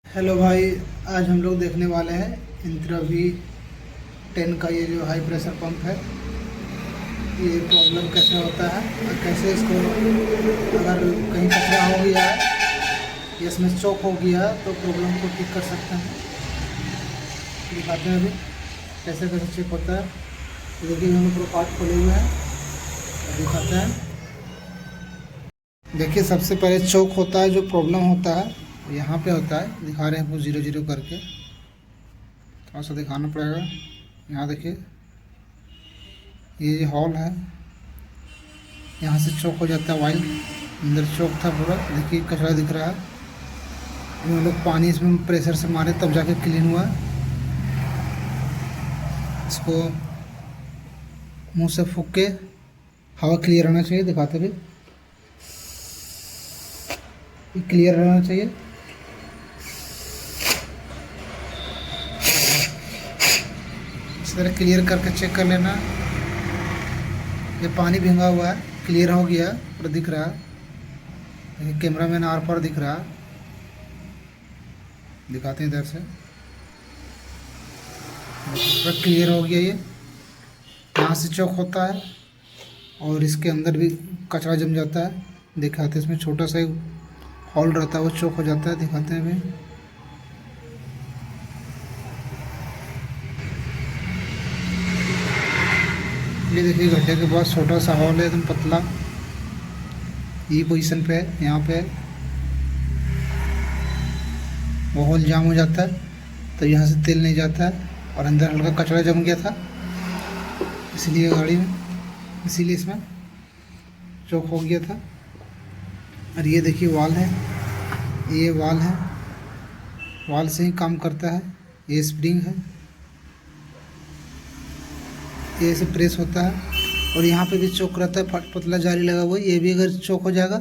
Hello भाई। आज हम लोग देखने वाले हैं इंत्रा V10 का ये जो हाई प्रेशर पंप है, ये प्रॉब्लम कैसे होता है और कैसे इसको अगर कहीं कचरा हो गया है या इसमें चौक हो गया है तो प्रॉब्लम को ठीक कर सकते हैं। दिखाते हैं अभी कैसे कैसे चेक होता है। तो देखिए हम पूरा पार्ट खोले हुए हैं, तो दिखाते हैं। देखिए सबसे पहले चौक होता है, जो प्रॉब्लम होता है यहाँ पे होता है। दिखा रहे हैं आपको 0 0 करके, थोड़ा सा दिखाना पड़ेगा। यहाँ देखिए ये हॉल है, यहाँ से चौक हो जाता है वाइल। अंदर चौक था पूरा, देखिए कचरा दिख रहा है। हम लोग पानी इसमें प्रेशर से मारे तब जाके क्लीन हुआ। इसको मुंह से फूंक के हवा क्लियर रहना चाहिए। दिखाते भी क्लियर रहना चाहिए। इस तरह क्लियर करके चेक कर लेना। ये पानी भींगा हुआ है, क्लियर हो गया, पूरा दिख रहा है। कैमरा मैन आर पार दिख रहा है, दिखाते हैं इधर से। पूरा क्लियर हो गया। ये यहाँ से चौक होता है और इसके अंदर भी कचरा जम जाता है। दिखाते हैं, इसमें छोटा सा एक हॉल रहता है, वो चौक हो जाता है। दिखाते हैं अभी। ये देखिए गड्ढे के बाद छोटा सा हॉल है, एकदम पतला। ये पोजीशन पे है, यहाँ पे वो हॉल जाम हो जाता है तो यहाँ से तेल नहीं जाता है और अंदर हल्का कचरा जम गया था, इसलिए गाड़ी में, इसीलिए इसमें चौक हो गया था। और ये देखिए वाल है, ये वाल है, वाल से ही काम करता है। ये स्प्रिंग है, ये ऐसे प्रेस होता है। और यहाँ पे भी चौक रहता है, पतला जाली लगा हुआ है। ये भी अगर चौक हो जाएगा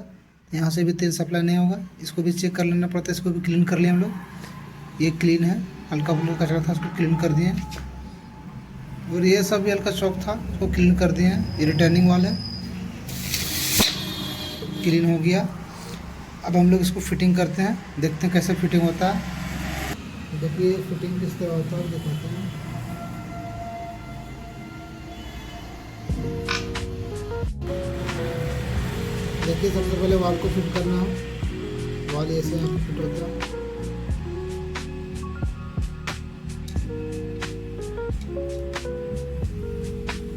यहाँ से भी तेल सप्लाई नहीं होगा। इसको भी चेक कर लेना पड़ता है। इसको भी क्लीन कर लिए हम लोग। ये क्लीन है, हल्का फुल्का कचरा था उसको क्लीन कर दिए। और ये सब भी हल्का चौक था, उसको क्लीन कर दिए हैं। ये रिटर्निंग वाल है, क्लीन हो गया। अब हम लोग इसको फिटिंग करते हैं, देखते हैं कैसे फिटिंग होता है। देखिए फिटिंग किस तरह होता है, दिखाते हैं। देखिए सबसे पहले वाल को फिट करना है। वाल ऐसे यहाँ पे फिट होता है।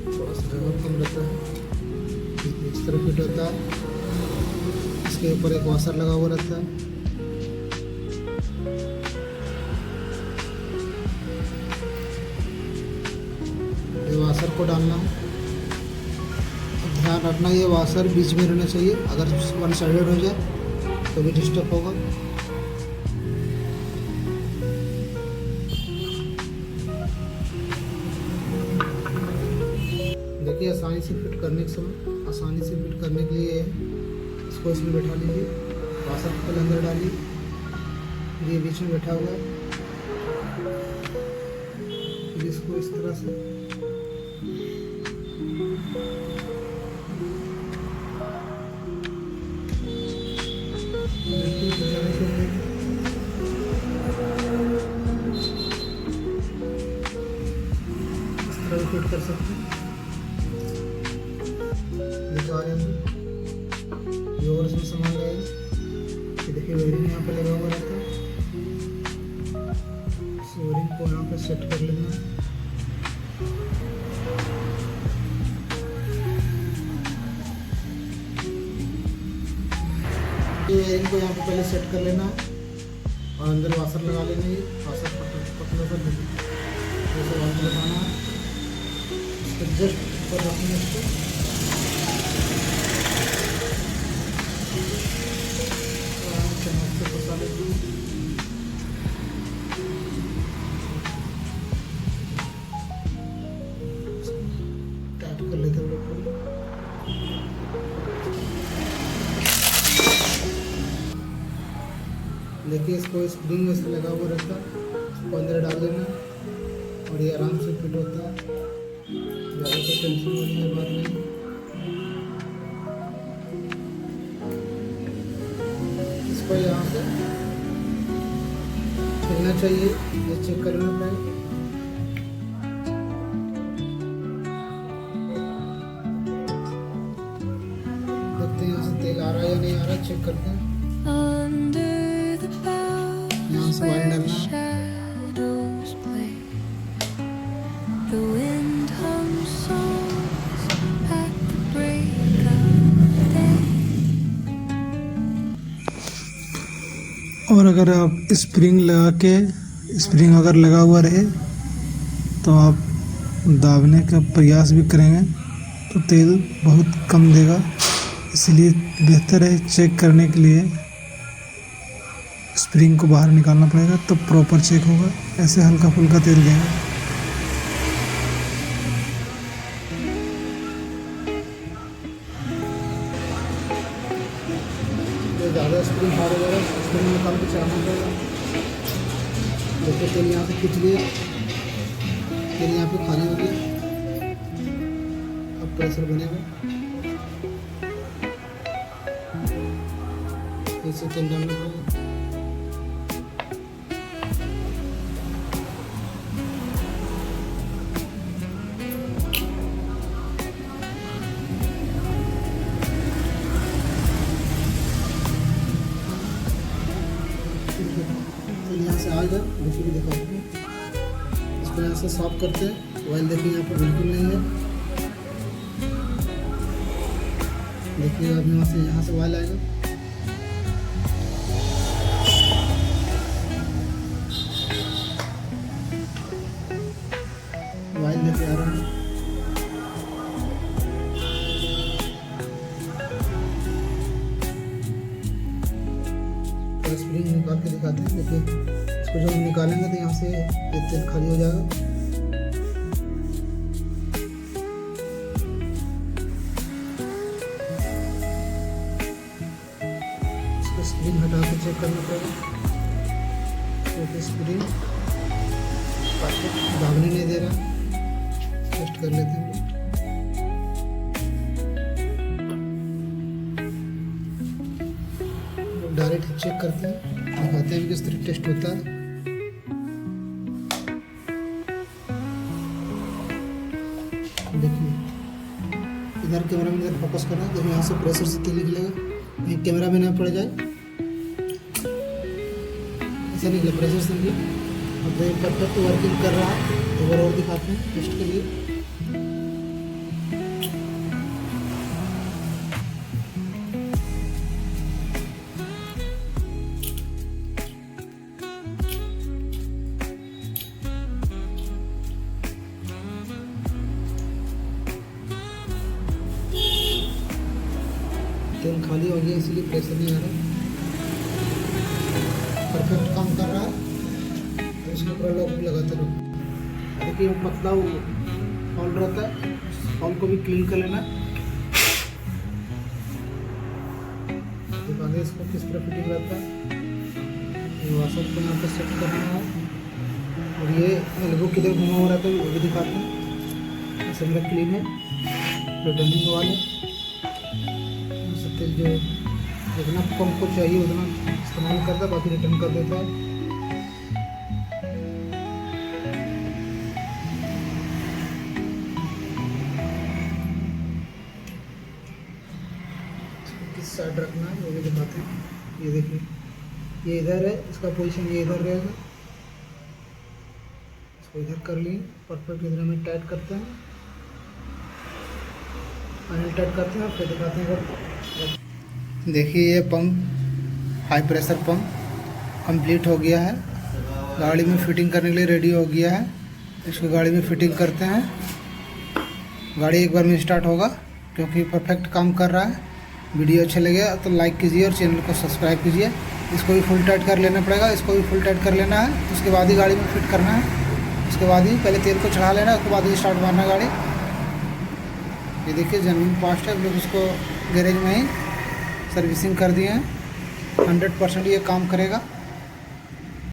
थोड़ा सा जगह कम रहता है, इस तरह फिट होता है। इसके ऊपर एक वॉशर लगा हुआ रहता है। ये वॉशर को डालना है। ध्यान रखना ये वॉशर बीच में रहना चाहिए, अगर वन साइडेड हो जाए तो भी डिस्टर्ब होगा। देखिए आसानी से फिट करने के समय, आसानी से फिट करने के लिए इसको इसमें बैठा लीजिए। वॉशर को पहले अंदर डालिए, ये बीच में बैठा हुआ है। फिर इसको इस तरह से फिट कर सकते हैं। दिखा रहे हैं ये, और इसमें सामान लगेगा। ये देखिए वेयरिंग यहाँ पे लगा हुआ रहता है। इस वेयरिंग को यहाँ पे सेट कर लेना है। ये वेयरिंग को यहाँ पे पहले सेट कर लेना है और अंदर वाशर लगा लेना है। वाशर पतला सा जैसे वाशर लगाना है, जस्ट ऊपर रखना है इसको। चम्मच से फंसा लेते हैं। टाइट कर लेते हैं ऊपर। देखिए इसको स्प्रिंग ऐसे लगा हुआ रहता है, इसको अंदर डाल देना और ये आराम से फिट होता है। ज़्यादा कोई टेंशन वाली बात नहीं। इसको यहाँ से लगना चाहिए, ये चेक करना पड़ेगा। देखते हैं यहाँ से तेल आ रहा है या नहीं आ रहा, चेक करते हैं। यहाँ से ऑयल डालना है। और अगर आप स्प्रिंग लगा के, स्प्रिंग अगर लगा हुआ रहे तो आप दाबने का प्रयास भी करेंगे तो तेल बहुत कम देगा। इसलिए बेहतर है चेक करने के लिए स्प्रिंग को बाहर निकालना पड़ेगा, तब तो प्रॉपर चेक होगा। ऐसे हल्का फुल्का तेल देंगे। ज़्यादा स्प्रिंग हार्ड हो जाएगा, स्प्रिंग निकाल के चलाना पड़ेगा। देखिए तेल यहाँ पे खींच लिया, तेल यहाँ पे खाली हो गया। अब प्रेशर बनेगा, इसे तेल डालना पड़ेगा। यहाँ से आ गया, देखिए भी दिखाते हैं। इसको यहाँ से साफ करते हैं। ऑयल देखिए यहाँ पर बिल्कुल नहीं है। देखिए अब यहाँ से ऑयल आएगा। ऑयल देखिए आ रहा है। स्प्रिंग निकाल के दिखाते हैं। देखिए इसको जब हम निकालेंगे तो यहाँ से ये तेल खाली हो जाएगा। इसको स्प्रिंग हटा के चेक करना पड़ेगा। तो स्प्रिंग दागने नहीं दे रहा, टेस्ट कर लेते हैं। डायरेक्ट चेक करते हैं, दिखाते हैं कि किस तरह टेस्ट होता है। देखिए इधर कैमरा में इधर फोकस करना है। देखिए यहाँ से प्रेशर से तेल निकलेगा, कहीं कैमरा में ना पड़ जाए। ऐसा निकले, प्रेशर से निकले। अब ये परफेक्ट वर्किंग कर रहा है। एक बार और दिखाते हैं टेस्ट के लिए। तेल खाली हो गया, इसलिए प्रेशर नहीं आ रहा। परफेक्ट काम कर रहा है। तो इसके ऊपर लॉक भी लगाते रहो। देखिए पतला हॉल रहता है, हॉल को भी क्लीन कर लेना। दिखाते इसको किस तरह फिटिंग रहता है। वाशर को यहाँ पर सेट करना है। और ये एल्बो किधर घुमा हुआ रहता है वो भी दिखाते हैं। ऐसे मेरा क्लीन है, रिटर्निंग वाले तेल जो जितना पंप को चाहिए उतना इस्तेमाल करता है, बाकी रिटर्न कर देता है। किस साइड रखना है वो भी दिखाते हैं। ये देखिए ये इधर है, इसका पोजीशन ये इधर रहेगा। इसको इधर कर लिए, परफेक्ट इधर में टाइट करते हैं, फाइनल टाइट करते हैं, फिर दिखाते हैं। देखिए ये pump, high pressure pump complete हो गया है। गाड़ी में फिटिंग करने के लिए रेडी हो गया है। इसको गाड़ी में फिटिंग करते हैं। गाड़ी एक बार में स्टार्ट होगा क्योंकि परफेक्ट काम कर रहा है। वीडियो अच्छा लगे तो लाइक कीजिए और चैनल को सब्सक्राइब कीजिए। इसको भी फुल टाइट कर लेना पड़ेगा, इसको भी फुल टाइट कर लेना है। उसके बाद ही गाड़ी में फिट करना है। उसके बाद ही पहले तेल को चढ़ा लेना, उसके बाद ही स्टार्ट मारना गाड़ी। ये देखिए जेन्युइन पार्ट है, लोग इसको गैरेज में ही सर्विसिंग कर दिए हैं। 100% ये काम करेगा।